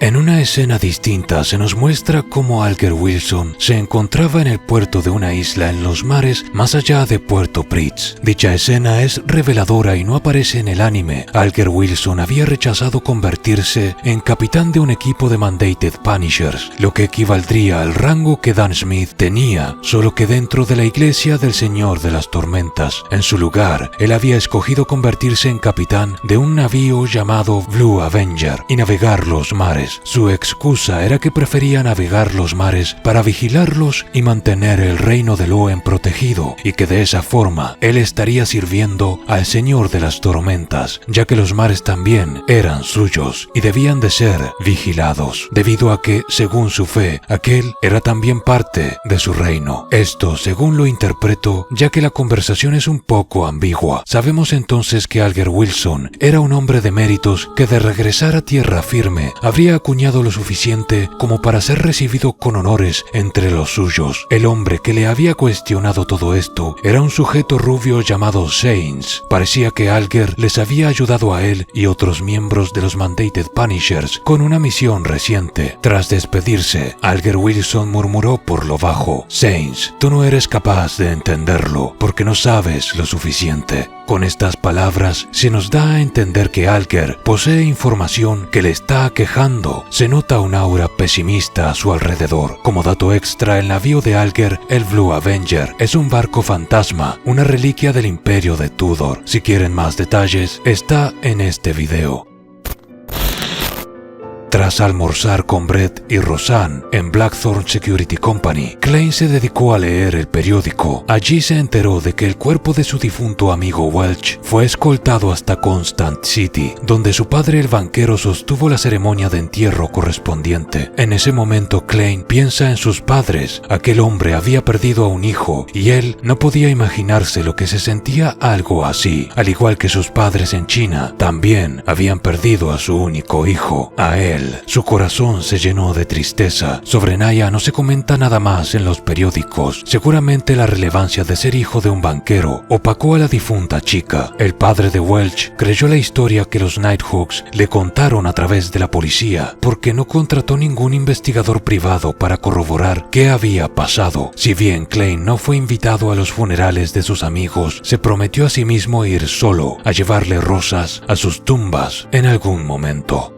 B: En una escena distinta se nos muestra cómo Alger Wilson se encontraba en el puerto de una isla en los mares más allá de Puerto Pritz. Dicha escena es reveladora y no aparece en el anime. Alger Wilson había rechazado convertirse en capitán de un equipo de Mandated Punishers, lo que equivaldría al rango que Dan Smith tenía, solo que dentro de la iglesia del Señor de las Tormentas. En su lugar, él había escogido convertirse en capitán de un navío llamado Blue Avenger y navegar los mares. Su excusa era que prefería navegar los mares para vigilarlos y mantener el reino de Loen protegido, y que de esa forma él estaría sirviendo al Señor de las Tormentas, ya que los mares también eran suyos y debían de ser vigilados, debido a que, según su fe, aquel era también parte de su reino. Esto, según lo interpreto, ya que la conversación es un poco ambigua. Sabemos entonces que Alger Wilson era un hombre de méritos que de regresar a tierra firme habría acuñado lo suficiente como para ser recibido con honores entre los suyos. El hombre que le había cuestionado todo esto era un sujeto rubio llamado Sainz. Parecía que Alger les había ayudado a él y otros miembros de los Mandated Punishers con una misión reciente. Tras despedirse, Alger Wilson murmuró por lo bajo: Sainz, tú no eres capaz de entenderlo porque no sabes lo suficiente. Con estas palabras se nos da a entender que Alger posee información que le está aquejando. Se nota un aura pesimista a su alrededor. Como dato extra, el navío de Alger, el Blue Avenger, es un barco fantasma, una reliquia del Imperio de Tudor. Si quieren más detalles, está en este video. Tras almorzar con Brett y Roseanne en Blackthorn Security Company, Klein se dedicó a leer el periódico. Allí se enteró de que el cuerpo de su difunto amigo Welch fue escoltado hasta Constant City, donde su padre el banquero sostuvo la ceremonia de entierro correspondiente. En ese momento Klein piensa en sus padres. Aquel hombre había perdido a un hijo y él no podía imaginarse lo que se sentía algo así. Al igual que sus padres en China, también habían perdido a su único hijo, a él. Su corazón se llenó de tristeza. Sobre Naya no se comenta nada más en los periódicos. Seguramente la relevancia de ser hijo de un banquero opacó a la difunta chica. El padre de Welch creyó la historia que los Nighthawks le contaron a través de la policía, porque no contrató ningún investigador privado para corroborar qué había pasado. Si bien Klein no fue invitado a los funerales de sus amigos, se prometió a sí mismo ir solo a llevarle rosas a sus tumbas en algún momento.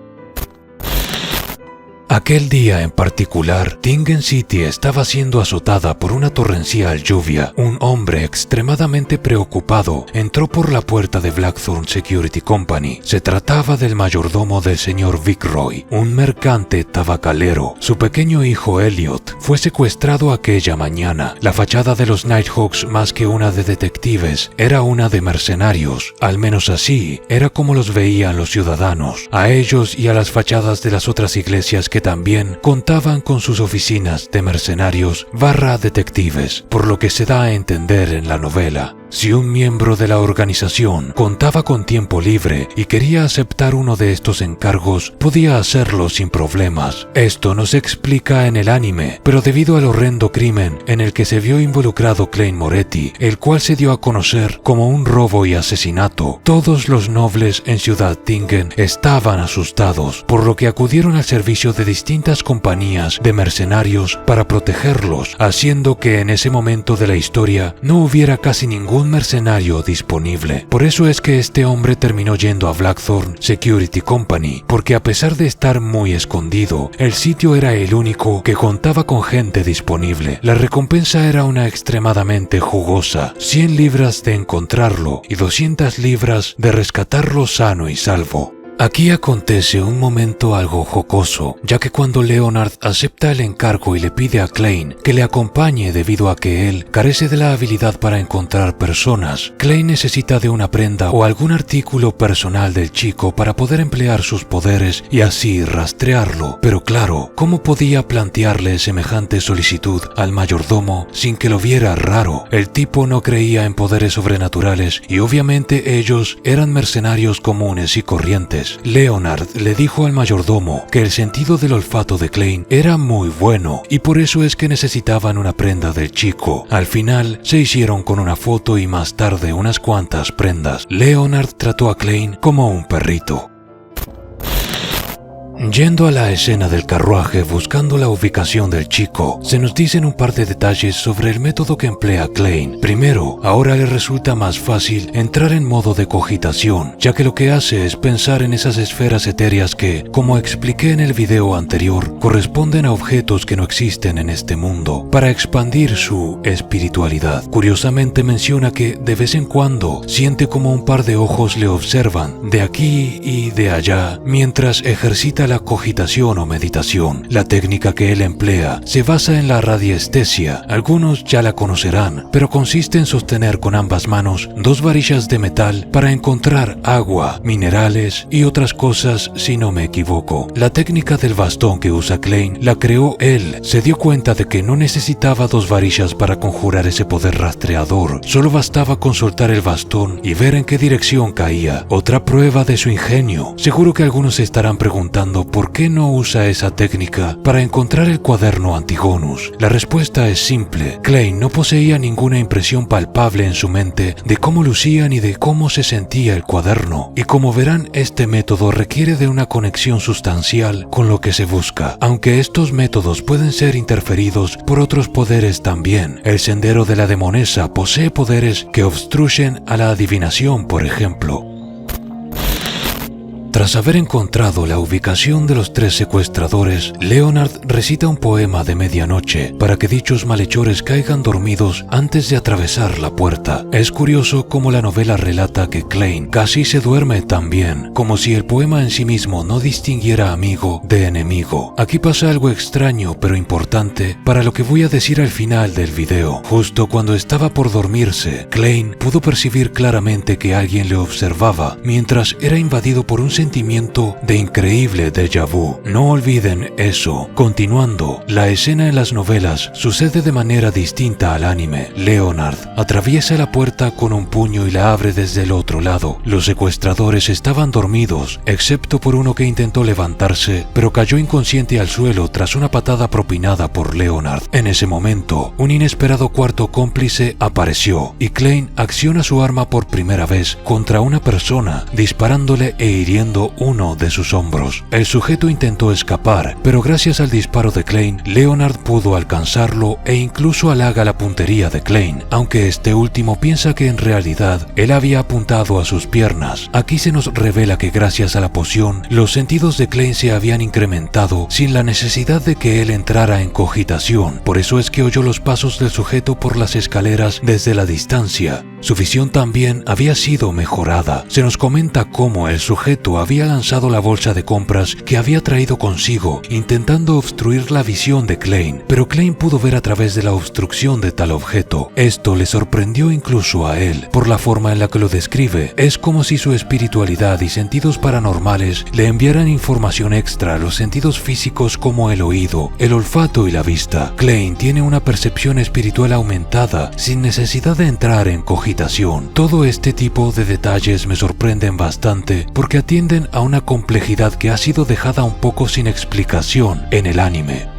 B: Aquel día en particular, Tingen City estaba siendo azotada por una torrencial lluvia. Un hombre extremadamente preocupado entró por la puerta de Blackthorn Security Company. Se trataba del mayordomo del señor Vickroy, un mercante tabacalero. Su pequeño hijo Elliot fue secuestrado aquella mañana. La fachada de los Nighthawks, más que una de detectives, era una de mercenarios. Al menos así era como los veían los ciudadanos. A ellos y a las fachadas de las otras iglesias que también contaban con sus oficinas de mercenarios / detectives, por lo que se da a entender en la novela. Si un miembro de la organización contaba con tiempo libre y quería aceptar uno de estos encargos, podía hacerlo sin problemas. Esto no se explica en el anime, pero debido al horrendo crimen en el que se vio involucrado Klein Moretti, el cual se dio a conocer como un robo y asesinato, todos los nobles en Ciudad Tingen estaban asustados, por lo que acudieron al servicio de distintas compañías de mercenarios para protegerlos, haciendo que en ese momento de la historia no hubiera casi ningún mercenario disponible. Por eso es que este hombre terminó yendo a Blackthorn Security Company, porque a pesar de estar muy escondido, el sitio era el único que contaba con gente disponible. La recompensa era una extremadamente jugosa: 100 libras de encontrarlo y 200 libras de rescatarlo sano y salvo. Aquí acontece un momento algo jocoso, ya que cuando Leonard acepta el encargo y le pide a Klein que le acompañe debido a que él carece de la habilidad para encontrar personas, Klein necesita de una prenda o algún artículo personal del chico para poder emplear sus poderes y así rastrearlo. Pero claro, ¿cómo podía plantearle semejante solicitud al mayordomo sin que lo viera raro? El tipo no creía en poderes sobrenaturales y obviamente ellos eran mercenarios comunes y corrientes. Leonard le dijo al mayordomo que el sentido del olfato de Klein era muy bueno y por eso es que necesitaban una prenda del chico. Al final se hicieron con una foto y más tarde unas cuantas prendas. Leonard trató a Klein como un perrito. Yendo a la escena del carruaje buscando la ubicación del chico, se nos dicen un par de detalles sobre el método que emplea Klein. Primero, ahora le resulta más fácil entrar en modo de cogitación, ya que lo que hace es pensar en esas esferas etéreas que, como expliqué en el video anterior, corresponden a objetos que no existen en este mundo, para expandir su espiritualidad. Curiosamente menciona que de vez en cuando siente como un par de ojos le observan de aquí y de allá mientras ejercita la cogitación o meditación. La técnica que él emplea se basa en la radiestesia. Algunos ya la conocerán, pero consiste en sostener con ambas manos 2 varillas de metal para encontrar agua, minerales y otras cosas, si no me equivoco. La técnica del bastón que usa Klein la creó él. Se dio cuenta de que no necesitaba 2 varillas para conjurar ese poder rastreador. Solo bastaba con soltar el bastón y ver en qué dirección caía. Otra prueba de su ingenio. Seguro que algunos se estarán preguntando ¿por qué no usa esa técnica para encontrar el cuaderno Antigonus? La respuesta es simple. Klein no poseía ninguna impresión palpable en su mente de cómo lucía ni de cómo se sentía el cuaderno. Y como verán, este método requiere de una conexión sustancial con lo que se busca, aunque estos métodos pueden ser interferidos por otros poderes también. El sendero de la demonesa posee poderes que obstruyen a la adivinación, por ejemplo. Tras haber encontrado la ubicación de los 3 secuestradores, Leonard recita un poema de medianoche para que dichos malhechores caigan dormidos antes de atravesar la puerta. Es curioso cómo la novela relata que Klein casi se duerme también, como si el poema en sí mismo no distinguiera amigo de enemigo. Aquí pasa algo extraño pero importante para lo que voy a decir al final del video. Justo cuando estaba por dormirse, Klein pudo percibir claramente que alguien le observaba mientras era invadido por un sentimiento de increíble déjà vu. No olviden eso. Continuando, la escena en las novelas sucede de manera distinta al anime. Leonard atraviesa la puerta con un puño y la abre desde el otro lado. Los secuestradores estaban dormidos, excepto por uno que intentó levantarse, pero cayó inconsciente al suelo tras una patada propinada por Leonard. En ese momento, un inesperado cuarto cómplice apareció y Klein acciona su arma por primera vez contra una persona, disparándole e hiriendo uno de sus hombros. El sujeto intentó escapar, pero gracias al disparo de Klein, Leonard pudo alcanzarlo e incluso halaga la puntería de Klein, aunque este último piensa que en realidad él había apuntado a sus piernas. Aquí se nos revela que gracias a la poción, los sentidos de Klein se habían incrementado sin la necesidad de que él entrara en cogitación. Por eso es que oyó los pasos del sujeto por las escaleras desde la distancia. Su visión también había sido mejorada. Se nos comenta cómo el sujeto había lanzado la bolsa de compras que había traído consigo, intentando obstruir la visión de Klein, pero Klein pudo ver a través de la obstrucción de tal objeto. Esto le sorprendió incluso a él, por la forma en la que lo describe. Es como si su espiritualidad y sentidos paranormales le enviaran información extra a los sentidos físicos como el oído, el olfato y la vista. Klein tiene una percepción espiritual aumentada, sin necesidad de entrar en cogitación. Todo este tipo de detalles me sorprenden bastante porque atienden a una complejidad que ha sido dejada un poco sin explicación en el anime.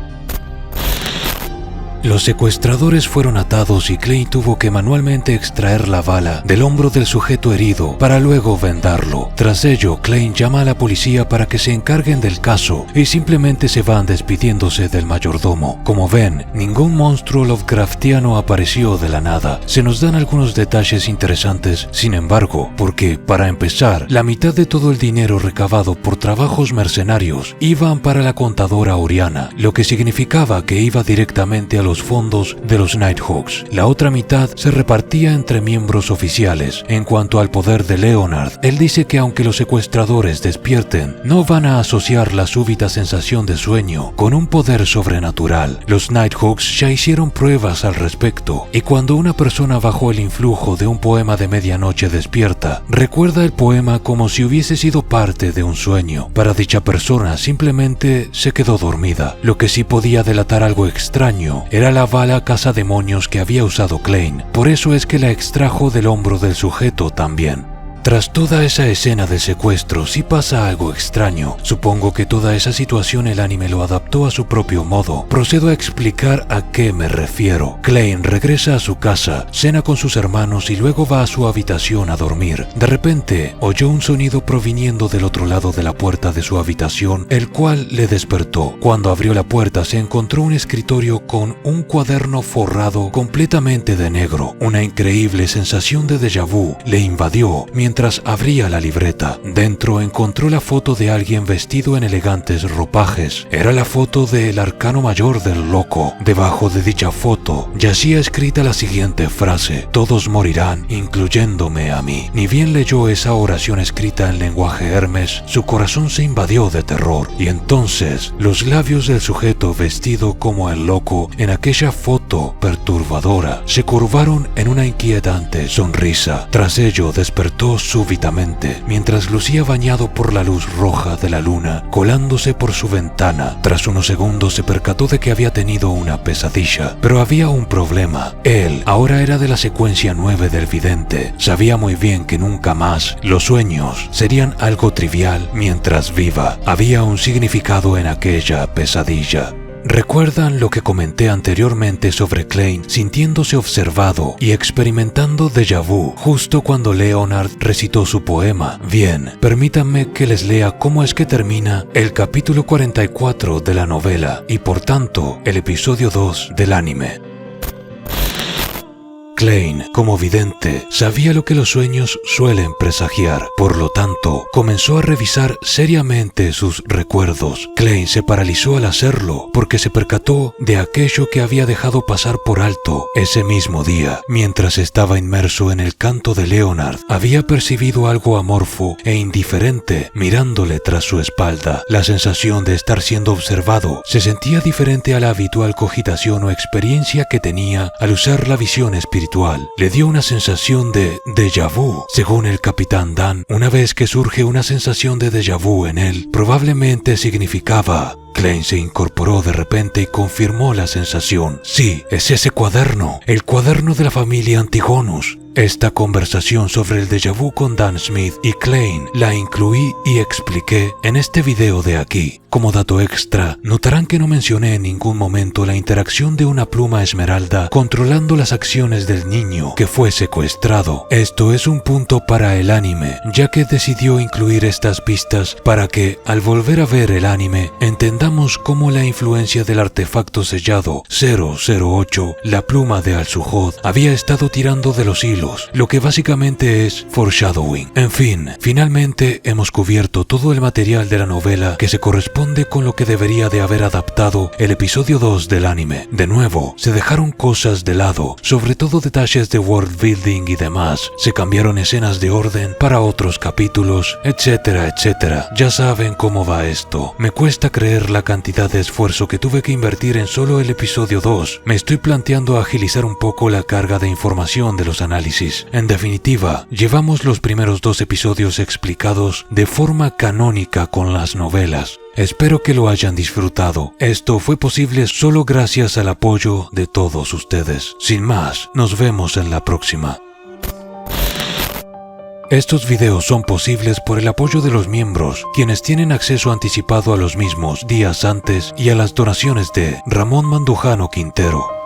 B: Los secuestradores fueron atados y Klein tuvo que manualmente extraer la bala del hombro del sujeto herido para luego vendarlo. Tras ello, Klein llama a la policía para que se encarguen del caso y simplemente se van despidiéndose del mayordomo. Como ven, ningún monstruo Lovecraftiano apareció de la nada. Se nos dan algunos detalles interesantes, sin embargo, porque, para empezar, la mitad de todo el dinero recabado por trabajos mercenarios iban para la contadora Oriana, lo que significaba que iba directamente a los fondos de los Nighthawks. La otra mitad se repartía entre miembros oficiales. En cuanto al poder de Leonard, él dice que aunque los secuestradores despierten, no van a asociar la súbita sensación de sueño con un poder sobrenatural. Los Nighthawks ya hicieron pruebas al respecto, y cuando una persona bajo el influjo de un poema de medianoche despierta, recuerda el poema como si hubiese sido parte de un sueño. Para dicha persona simplemente se quedó dormida. Lo que sí podía delatar algo extraño era la bala cazademonios que había usado Klein. Por eso es que la extrajo del hombro del sujeto también. Tras toda esa escena de secuestro sí pasa algo extraño. Supongo que toda esa situación el anime lo adaptó a su propio modo. Procedo a explicar a qué me refiero. Klein regresa a su casa, cena con sus hermanos y luego va a su habitación a dormir. De repente oyó un sonido proviniendo del otro lado de la puerta de su habitación, el cual le despertó. Cuando abrió la puerta se encontró un escritorio con un cuaderno forrado completamente de negro. Una increíble sensación de déjà vu le invadió mientras abría la libreta. Dentro encontró la foto de alguien vestido en elegantes ropajes. Era la foto del arcano mayor del loco. Debajo de dicha foto yacía escrita la siguiente frase: todos morirán, incluyéndome a mí. Ni bien leyó esa oración escrita en lenguaje Hermes, su corazón se invadió de terror, y entonces los labios del sujeto vestido como el loco en aquella foto perturbadora se curvaron en una inquietante sonrisa. Tras ello despertó súbitamente, mientras lucía bañado por la luz roja de la luna colándose por su ventana. Tras unos segundos se percató de que había tenido una pesadilla, pero había un problema. Él ahora era de la secuencia 9 del vidente. Sabía muy bien que nunca más los sueños serían algo trivial mientras viva. Había un significado en aquella pesadilla. ¿Recuerdan lo que comenté anteriormente sobre Klein sintiéndose observado y experimentando déjà vu justo cuando Leonard recitó su poema? Bien, permítanme que les lea cómo es que termina el capítulo 44 de la novela y por tanto el episodio 2 del anime. Klein, como vidente, sabía lo que los sueños suelen presagiar. Por lo tanto, comenzó a revisar seriamente sus recuerdos. Klein se paralizó al hacerlo porque se percató de aquello que había dejado pasar por alto ese mismo día. Mientras estaba inmerso en el canto de Leonard, había percibido algo amorfo e indiferente mirándole tras su espalda. La sensación de estar siendo observado se sentía diferente a la habitual cogitación o experiencia que tenía al usar la visión espiritual. Le dio una sensación de déjà vu. Según el capitán Dan, una vez que surge una sensación de déjà vu en él, probablemente significaba... Klein se incorporó de repente y confirmó la sensación. Sí, es ese cuaderno, el cuaderno de la familia Antigonus. Esta conversación sobre el déjà vu con Dan Smith y Klein la incluí y expliqué en este video de aquí. Como dato extra, notarán que no mencioné en ningún momento la interacción de una pluma esmeralda controlando las acciones del niño que fue secuestrado. Esto es un punto para el anime, ya que decidió incluir estas pistas para que, al volver a ver el anime, entendamos cómo la influencia del artefacto sellado 008, la pluma de Al-Suhod, había estado tirando de los hilos, lo que básicamente es foreshadowing. En fin, finalmente hemos cubierto todo el material de la novela que se corresponde con lo que debería de haber adaptado el episodio 2 del anime. De nuevo, se dejaron cosas de lado, sobre todo detalles de world building y demás. Se cambiaron escenas de orden para otros capítulos, etcétera, etcétera. Ya saben cómo va esto. Me cuesta creer la cantidad de esfuerzo que tuve que invertir en solo el episodio 2. Me estoy planteando agilizar un poco la carga de información de los análisis. En definitiva, llevamos los primeros 2 episodios explicados de forma canónica con las novelas. Espero que lo hayan disfrutado. Esto fue posible solo gracias al apoyo de todos ustedes. Sin más, nos vemos en la próxima. Estos videos son posibles por el apoyo de los miembros, quienes tienen acceso anticipado a los mismos días antes y a las donaciones de Ramón Mandujano Quintero.